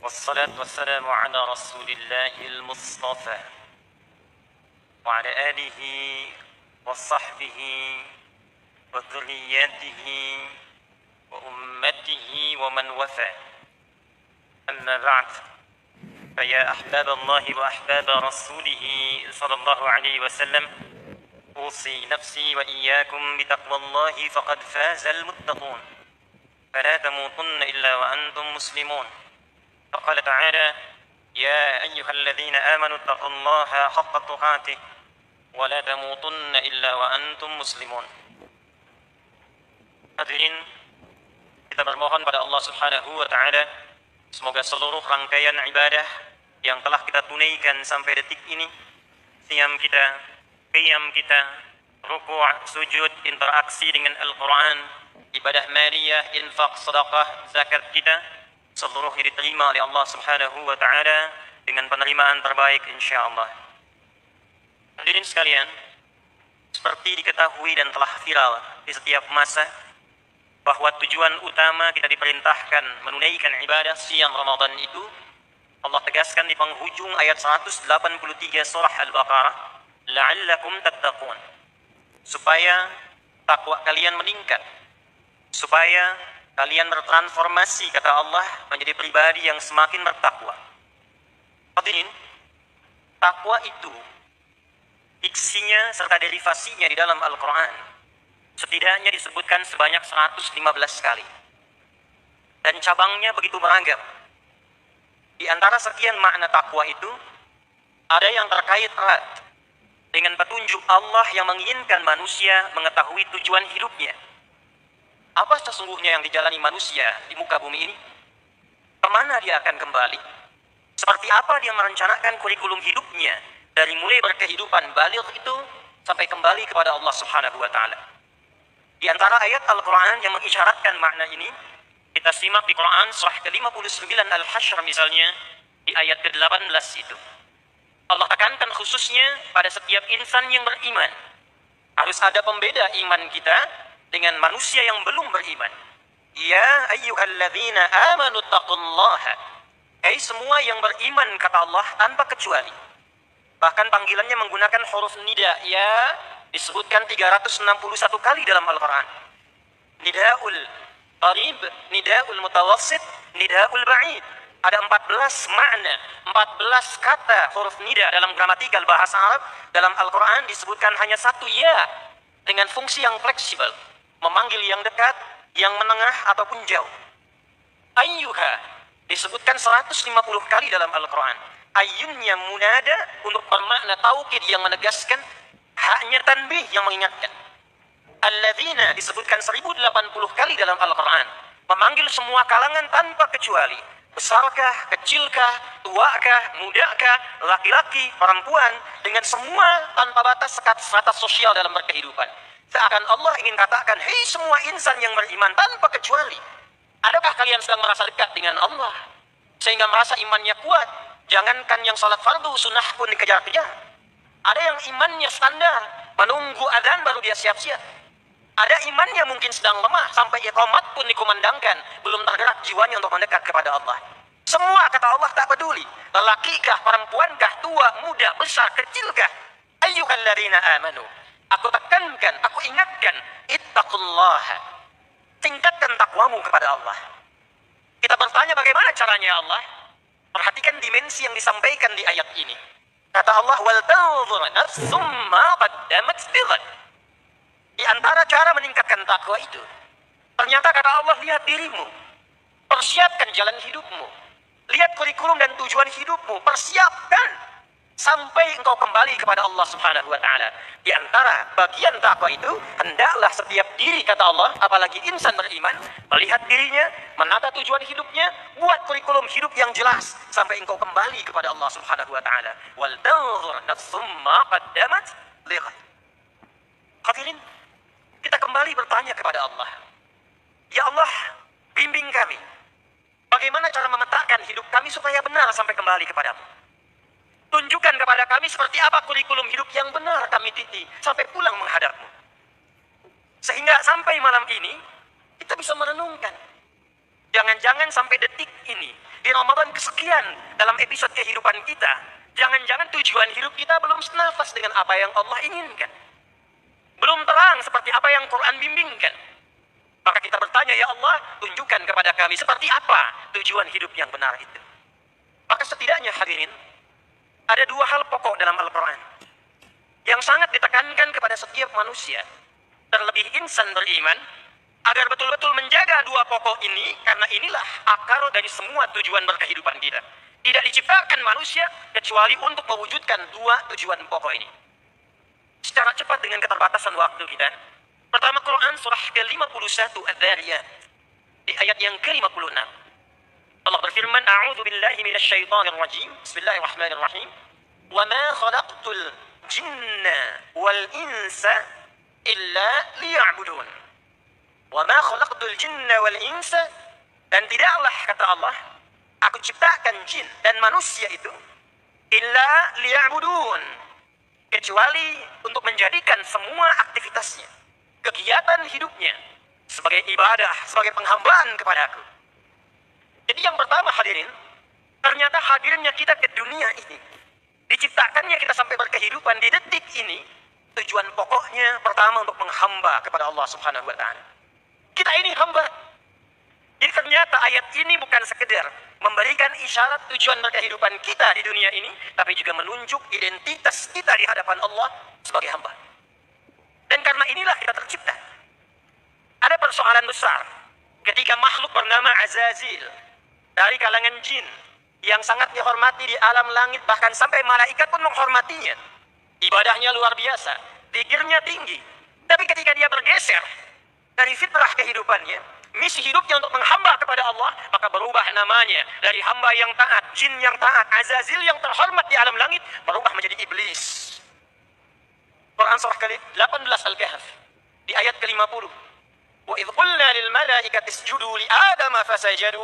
والصلاة والسلام على رسول الله المصطفى وعلى آله وصحبه وذرياته وأمته ومن وفى. أما بعد، فيا أحباب الله وأحباب رسوله صلى الله عليه وسلم، أوصي نفسي وإياكم بتقوى الله فقد فاز المتقون، فلا تموتن إلا وأنتم مسلمون. فقال تعالى: يا أيها الذين آمنوا اتقوا الله حق تقاته ولا تموتن إلا وأنتم مسلمون. Hadirin, kita bermohon pada Allah Subhanahu wa Ta'ala, semoga seluruh rangkaian ibadah yang telah kita tunaikan sampai detik ini, siam kita, qiyam kita, ruku', sujud, interaksi dengan Al-Quran, ibadah maliyah, infak, sedekah, zakat kita, seluruhnya diterima oleh Allah Subhanahu wa Ta'ala dengan penerimaan terbaik insyaallah. Hadirin sekalian, seperti diketahui dan telah viral di setiap masa, bahwa tujuan utama kita diperintahkan menunaikan ibadah siang Ramadan itu Allah tegaskan di penghujung ayat 183 surah Al-Baqarah, la'allakum tattaqun, supaya takwa kalian meningkat, supaya kalian bertransformasi, kata Allah, menjadi pribadi yang semakin bertakwa. Hadirin, takwa itu diksinya serta derivasinya di dalam Al-Quran setidaknya disebutkan sebanyak 115 kali. Dan cabangnya begitu beragam. Di antara sekian makna takwa itu, ada yang terkait erat dengan petunjuk Allah yang menginginkan manusia mengetahui tujuan hidupnya. Apa sesungguhnya yang dijalani manusia di muka bumi ini? Kemana dia akan kembali? Seperti apa dia merencanakan kurikulum hidupnya dari mulai berkehidupan baligh itu sampai kembali kepada Allah Subhanahu wa Ta'ala. Di antara ayat Al-Quran yang mengisyaratkan makna ini, kita simak di Quran surah ke-59 Al-Hashr misalnya, di ayat ke-18 itu. Allah tekankan khususnya pada setiap insan yang beriman. Harus ada pembeda iman kita dengan manusia yang belum beriman. Ya ayyuhalladzina amanu taqullaha. Hai semua yang beriman, kata Allah, tanpa kecuali. Bahkan panggilannya menggunakan huruf nida, ya, disebutkan 361 kali dalam Al-Quran. Nida'ul qarib, nida'ul mutawassit, nida'ul ba'id. Ada 14 makna, 14 kata huruf nida dalam gramatikal bahasa Arab. Dalam Al-Quran disebutkan hanya satu ya, dengan fungsi yang fleksibel, memanggil yang dekat, yang menengah, ataupun jauh. Ayyuha disebutkan 150 kali dalam Al-Quran. Ayyunnya munada untuk bermakna taukid yang menegaskan, haknya tanbih yang mengingatkan. Alladzina disebutkan 1080 kali dalam Al-Quran, memanggil semua kalangan tanpa kecuali, besarkah, kecilkah, tuakah, mudakah, laki-laki, perempuan, dengan semua tanpa batas strata sosial dalam berkehidupan. Seakan Allah ingin katakan, hei semua insan yang beriman tanpa kecuali, adakah kalian sedang merasa dekat dengan Allah sehingga merasa imannya kuat? Jangankan yang salat fardu, sunnah pun dikejar-kejar. Ada yang imannya standar, menunggu adzan baru dia siap-siap. Ada imannya mungkin sedang lemah, sampai iqamat pun dikumandangkan, belum tergerak jiwanya untuk mendekat kepada Allah. Semua, kata Allah, tak peduli, lelakikah, perempuankah, tua, muda, besar, kecilkah. Ayyuhalladzina amanu, aku tekankan, aku ingatkan, ittaqullaha, tingkatkan takwamu kepada Allah. Kita bertanya, bagaimana caranya ya Allah? Perhatikan dimensi yang disampaikan di ayat ini. Kata Allah, wal tanzur nafsum ma qaddamat lighad. Di antara cara meningkatkan takwa itu, ternyata kata Allah, lihat dirimu, persiapkan jalan hidupmu, lihat kurikulum dan tujuan hidupmu, persiapkan sampai engkau kembali kepada Allah Subhanahu wa Ta'ala. Di antara bagian takwa itu, hendaklah setiap diri, kata Allah, apalagi insan beriman, melihat dirinya, menata tujuan hidupnya, buat kurikulum hidup yang jelas sampai engkau kembali kepada Allah Subhanahu wa Ta'ala. Wal tanzur nafsum ma qaddamat lighad. Hadirin, kita kembali bertanya kepada Allah, ya Allah, bimbing kami, bagaimana cara memetakan hidup kami supaya benar sampai kembali kepadamu. Tunjukkan kepada kami seperti apa kurikulum hidup yang benar kami titi sampai pulang menghadapmu. Sehingga sampai malam ini kita bisa merenungkan Jangan-jangan sampai detik ini, di Ramadan kesekian dalam episode kehidupan kita, jangan-jangan tujuan hidup kita belum senafas dengan apa yang Allah inginkan. Belum terang seperti apa yang Quran bimbingkan. Maka kita bertanya, ya Allah, tunjukkan kepada kami seperti apa tujuan hidup yang benar itu. Maka setidaknya hadirin, ada dua hal pokok dalam Al-Quran yang sangat ditekankan kepada setiap manusia, terlebih insan beriman, agar betul-betul menjaga dua pokok ini, karena inilah akar dari semua tujuan berkehidupan kita. Tidak diciptakan manusia kecuali untuk mewujudkan dua tujuan pokok ini. Secara cepat dengan keterbatasan waktu kita, pertama Quran surah ke-51 Adz-Dzariyat di ayat yang ke-56. Allah berfirman, A'udzu billahi minasyaitonir rajim. Bismillahirrahmanirrahim. Wa ma khalaqtul jinna wal insa illa liya'budun. Wa ma khalaqtul jinna wal insa, dan tidaklah, kata Allah, aku ciptakan jin dan manusia itu illa liya'budun, kecuali untuk menjadikan semua aktivitasnya, kegiatan hidupnya sebagai ibadah, sebagai penghambaan kepadaku. Jadi yang pertama hadirin, ternyata hadirnya kita ke dunia ini, diciptakannya kita sampai berkehidupan di detik ini, tujuan pokoknya pertama untuk menghamba kepada Allah Subhanahu wa Ta'ala. Kita ini hamba. Jadi ternyata ayat ini bukan sekedar memberikan isyarat tujuan berkehidupan kita di dunia ini, tapi juga menunjuk identitas kita di hadapan Allah sebagai hamba. Dan karena inilah kita tercipta. Ada persoalan besar ketika makhluk bernama Azazil dari kalangan jin yang sangat dihormati di alam langit, bahkan sampai malaikat pun menghormatinya. Ibadahnya luar biasa, zikirnya tinggi. Tapi ketika dia bergeser dari fitrah kehidupannya, misi hidupnya untuk menghamba kepada Allah, maka berubah namanya dari hamba yang taat, jin yang taat, Azazil yang terhormat di alam langit, berubah menjadi iblis. Quran surah ke-18 Al-Kahf di ayat ke-50. Wa idh qulna lil malaikati isjudu li Adama fasajadu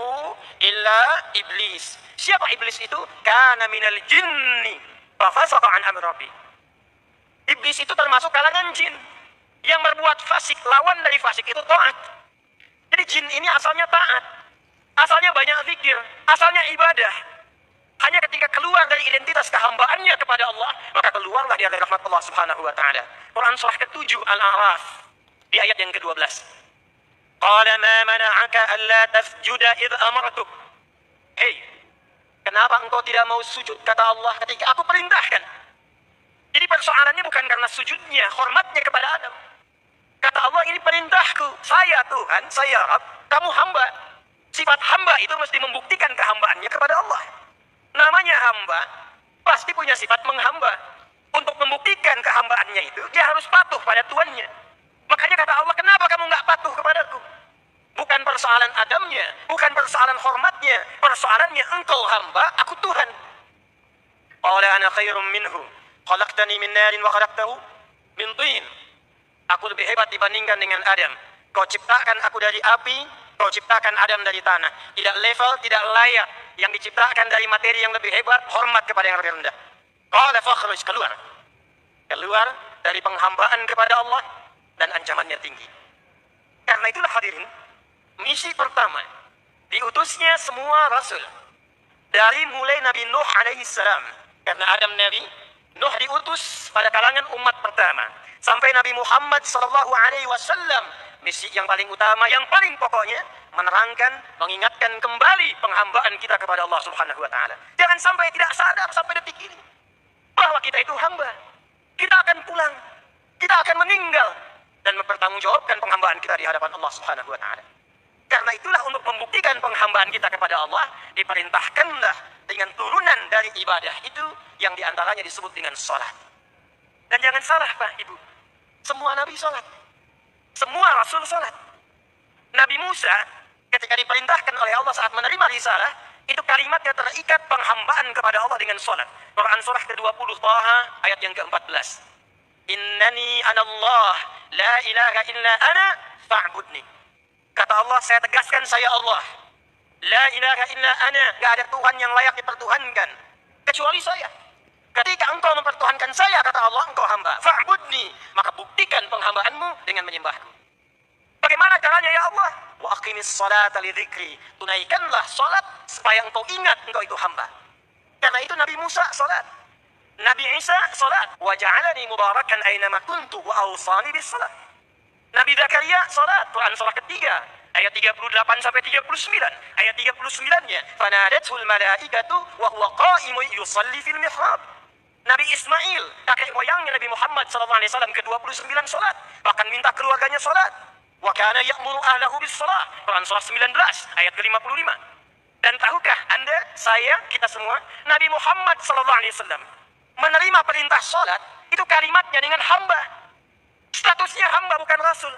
illa iblis. Siapa iblis itu? Kana minal jinni fa fasaqa an amri rabbi. Iblis itu termasuk kalangan jin yang berbuat fasik. Lawan dari fasik itu taat. Jadi jin ini asalnya taat, asalnya banyak zikir, asalnya ibadah. Hanya ketika keluar dari identitas kehambaannya kepada Allah, maka keluarlah dia dari rahmat Allah Subhanahu wa Ta'ala. Quran surah ke-7 Al-A'raf di ayat yang ke-12. Qala ma mana'aka alla tasjuda idh amartuk. Hei, kenapa engkau tidak mau sujud, kata Allah, ketika aku perintahkan? Jadi persoalannya bukan karena sujudnya, hormatnya kepada Adam. Kata Allah, ini perintahku, saya Tuhan, saya Rabb, kamu hamba. Sifat hamba itu mesti membuktikan kehambaannya kepada Allah. Namanya hamba, pasti punya sifat menghamba. Untuk membuktikan kehambaannya itu, dia harus patuh pada tuannya. Makanya kata Allah, kenapa kamu nggak patuh kepadaku? Bukan persoalan Adamnya, bukan persoalan hormatnya, persoalannya engkau hamba, aku Tuhan. Qala ana khairum minhu, khalaqtani min narin wa khalaqtahu min tin. Aku lebih hebat dibandingkan dengan Adam. Kau ciptakan aku dari api, kau ciptakan Adam dari tanah. Tidak level, tidak layak. Yang diciptakan dari materi yang lebih hebat, hormat kepada yang lebih rendah. Qala fakhruj, keluar. Keluar dari penghambaan kepada Allah dan ancamannya tinggi. Karena itulah hadirin, misi pertama diutusnya semua rasul. Dari mulai Nabi Nuh alaihissalam. Karena Adam Nabi, Nuh diutus pada kalangan umat pertama. Sampai Nabi Muhammad SAW, misi yang paling utama, yang paling pokoknya, menerangkan, mengingatkan kembali penghambaan kita kepada Allah Subhanahu wa Ta'ala. Jangan sampai tidak sadar sampai detik ini bahwa kita itu hamba. Kita akan pulang, kita akan meninggal dan mempertanggungjawabkan penghambaan kita di hadapan Allah Subhanahu wa Ta'ala. Karena itulah untuk membuktikan penghambaan kita kepada Allah, diperintahkanlah dengan turunan dari ibadah itu yang diantaranya disebut dengan sholat. Dan jangan salah Pak Ibu, semua Nabi sholat, semua Rasul sholat. Nabi Musa ketika diperintahkan oleh Allah saat menerima risalah, itu kalimatnya terikat penghambaan kepada Allah dengan sholat. Quran surah ke-20 Taha ayat yang ke-14. Innani anallah la ilaha illa ana fa'budni. Kata Allah, saya tegaskan saya Allah. La ilaha illa ana, gak ada Tuhan yang layak dipertuhankan kecuali saya. Ketika engkau mempertuhankan saya, kata Allah, engkau hamba. Fa'budni, maka buktikan penghambaanmu dengan menyembahku. Bagaimana caranya ya Allah? Wa aqimis salata li dzikri. Tunaikanlah salat supaya engkau ingat engkau itu hamba. Karena itu Nabi Musa salat. Nabi Isa salat. Wa ja'alani mubarakan aynama kuntu wa awsani bis salat. Nabi Zakaria salat. Quran surah ketiga ayat 38 sampai 39. Ayat 39-nya, fanadatul malaikatu wa huwa qa'imun yusalli fil mihrab. Nabi Ismail, kakek moyangnya Nabi Muhammad SAW ke-29 salat, bahkan minta keluarganya salat. Wa kana ya'muru ahlahu bis salat. Quran surah 19 ayat ke-55. Dan tahukah Anda, saya, kita semua, Nabi Muhammad SAW menerima perintah salat itu kalimatnya dengan hamba. Statusnya hamba bukan rasul.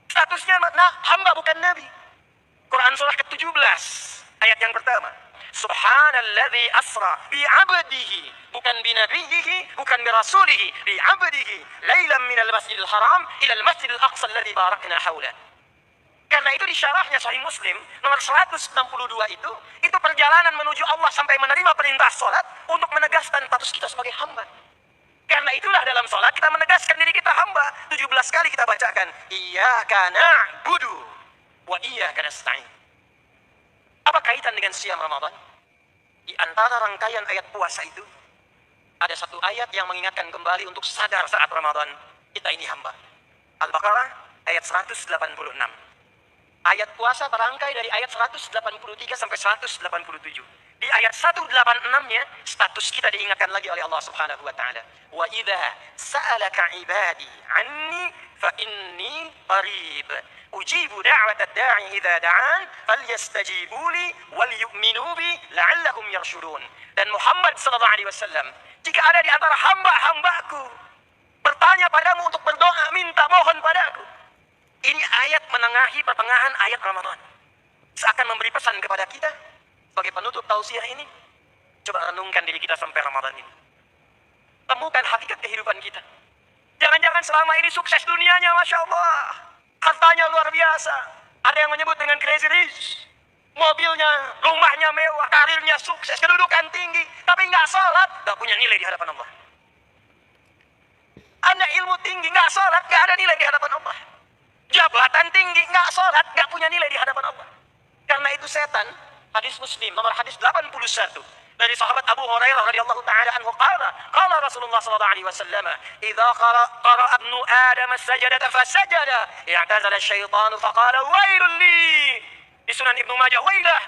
Statusnya hamba bukan nabi. Quran surah ke-17 ayat yang pertama. Subhanalladzi asra bi 'abdihi, bukan bi nabiyhi, bukan bi rasulihi, bi 'abdihi lailan minal masjidil haram ila al masjidil aqsa alladzi barakna haula. Karena itu di syarahnya Sahih Muslim nomor 162 itu perjalanan menuju Allah sampai menerima perintah salat untuk menegaskan status kita sebagai hamba. Karena itulah dalam salat kita menegaskan diri kita hamba. 17 kali kita bacakan iyyaka na'budu wa iyyaka nasta'in. Apa kaitan dengan siam Ramadan? Di antara rangkaian ayat puasa itu ada satu ayat yang mengingatkan kembali untuk sadar saat Ramadan kita ini hamba. Al-Baqarah ayat 186. Ayat puasa terangkai dari ayat 183 sampai 187. Di ayat 186-nya status kita diingatkan lagi oleh Allah Subhanahu wa taala. Wa idza sa'alaka 'ibadi 'anni fa inni qarib. Ujibu da'watad da'i idza da'an falyastajibu li wal yu'minu bi la'allahum yarshudun. Dan Muhammad sallallahu alaihi wasallam, jika ada di antara hamba-hambaku bertanya padamu untuk berdoa, minta mohon padaku. Ini ayat menengahi pertengahan ayat Ramadan. Seakan memberi pesan kepada kita sebagai penutup tausiah ini, coba renungkan diri kita sampai Ramadan ini. Temukan hakikat kehidupan kita. Jangan-jangan selama ini sukses dunianya, Masya Allah. Hartanya luar biasa. Ada yang menyebut dengan crazy rich. Mobilnya, rumahnya mewah, karirnya sukses, kedudukan tinggi. Tapi nggak sholat, nggak punya nilai di hadapan Allah. Anda ilmu tinggi, nggak sholat, nggak ada nilai di hadapan Allah. Jabatan tinggi, nggak sholat, nggak punya nilai di hadapan Allah. Karena itu setan, hadis Muslim nomor hadis 81 dari sahabat Abu Hurairah radhiyallahu taala anhu qala Rasulullah sallallahu alaihi wasallam idza qara ibnu adam as-sajdah fasajada i'tazala asy-syaitanu faqala wailul li. Di Sunan Ibnu Majah, wailah.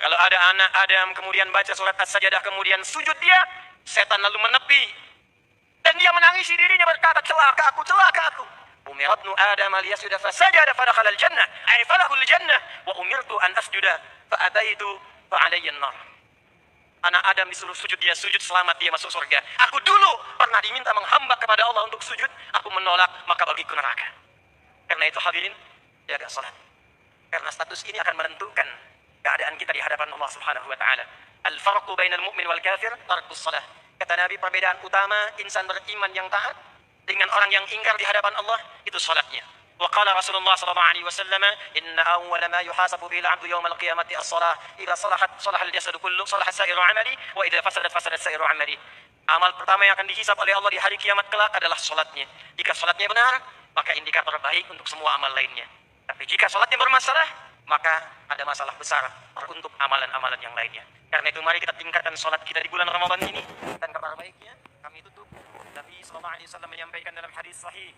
Kalau ada anak Adam kemudian baca surat as-sajdah kemudian sujud dia, setan lalu menepi dan dia menangisi dirinya berkata, celaka aku, celaka aku. Umir ibnu Adam liyasjuda fasajada fadakhala al-jannah ay falahul jannah wa umirtu an asjuda fa ataitu fa alayya an-nar. Anak Adam disuruh sujud, dia sujud, selamat, dia masuk surga. Aku dulu pernah diminta menghamba kepada Allah untuk sujud, aku menolak, maka bagiku neraka. Karena itu hadirin, jaga salat. Karena status ini akan menentukan keadaan kita di hadapan Allah Subhanahu wa taala. Al-farqu bainal mu'min wal kafir tarkus salah. Kata Nabi, perbedaan utama insan beriman yang taat dengan orang yang ingkar di hadapan Allah itu salatnya. Wa qala Rasulullah sallallahu alaihi wasallam, "Inna awwala ma yuhasabu bihi al-'abdu yawm al-qiyamati as-salah. Idza salahat salaha al-jasadu kullu, salaha sa'iru 'amali, wa idza fasadat fasadat sa'iru 'amali." Amal pertama yang akan dihisab oleh Allah di hari kiamat kelak adalah salatnya. Jika salatnya benar, maka indikator baik untuk semua amal lainnya. Tapi jika salatnya bermasalah, maka ada masalah besar untuk amalan-amalan yang lainnya. Karena itu mari kita tingkatkan salat kita di bulan Ramadan ini. Dan kabar baiknya kami tutup. Nabi sallallahu alaihi wasallam menyampaikan dalam hadis sahih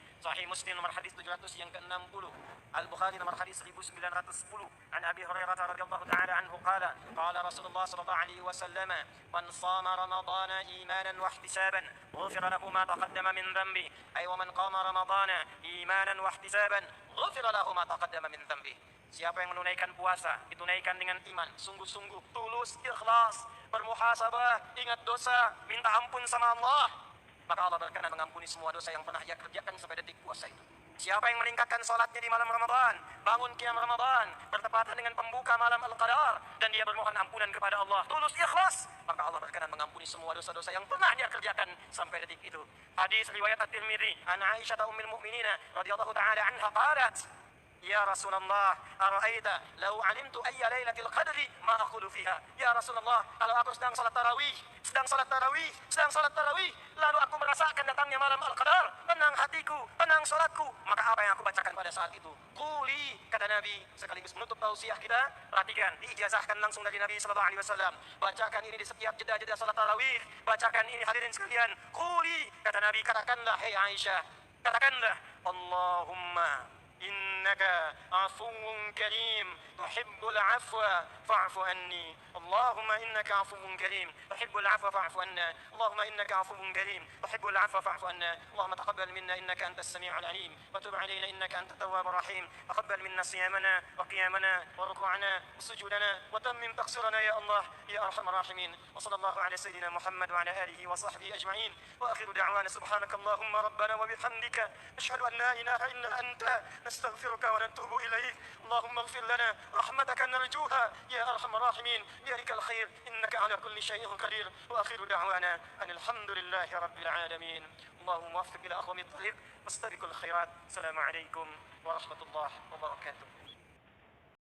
Muslim nomor hadis 700 yang ke-60, Al-Bukhari nomor hadis 1910, an Abi Hurairah radhiyallahu ta'ala anhu qala Rasulullah sallallahu alaihi wasallam, man shama ramadhana imanan wa ihtisaban ghufira lahu ma taqaddama min dhanbi, ay wa man qama ramadhana imanan wa ihtisaban ghufira lahu ma taqaddama min dhanbi. Siapa yang menunaikan puasa, ditunaikan dengan iman, sungguh-sungguh, tulus, ikhlas, bermuhasabah, ingat dosa, minta ampun sama Allah, maka Allah berkenan mengampuni semua dosa yang pernah ia kerjakan sampai detik puasa itu. Siapa yang meningkatkan salatnya di malam Ramadan, bangun qiyam Ramadan, bertepatan dengan pembuka malam Al-Qadar, dan dia bermohon ampunan kepada Allah, tulus ikhlas, maka Allah berkenan mengampuni semua dosa-dosa yang pernah dia kerjakan sampai detik itu. Hadis riwayat At-Tirmidzi, an Aisyah ummul mukminin radhiyallahu taala anha qalat, Ya Rasulullah, ara'aita law 'alimtu ayya lailatul qadri ma aqulu fiha. Ya Rasulullah, kalau aku sedang salat tarawih, lalu aku merasakan datangnya malam Al-Qadar, tenang hatiku, tenang salatku, maka apa yang aku bacakan pada saat itu? Quli, kata Nabi, sekaligus menutup tausiah kita, perhatikan, diijazahkan langsung dari Nabi sallallahu alaihi wasallam. Bacakan ini di setiap jeda-jeda salat tarawih, bacakan ini hadirin sekalian. Quli, kata Nabi, katakanlah, hei Aisyah, katakanlah, Allahumma إنك عفو كريم تحب العفو فاعف عني اللهم إنك عفو كريم تحب العفو فاعف عنا اللهم إنك عفو كريم تحب العفو فاعف عنا اللهم تقبل منا إنك أنت السميع العليم وتب علينا إنك أنت التواب الرحيم تقبل منا صيامنا وقيامنا وركوعنا وسجودنا وتمم تقصيرنا يا الله يا أرحم الراحمين وصلى الله على سيدنا محمد وعلى آله وصحبه أجمعين وآخر دعوانا سبحانك اللهم ربنا وبحمدك أشهد أن لا إله إلا أنت نستغفرك ونتوب إليك اللهم اغفر لنا رحمتك نرجوها يا أرحم الراحمين بيدك الخير إنك على كل شيء قدير وآخر دعوانا أن الحمد لله رب العالمين اللهم وفق إلى أقوم الطريق واستبقوا الخيرات السلام عليكم ورحمة الله وبركاته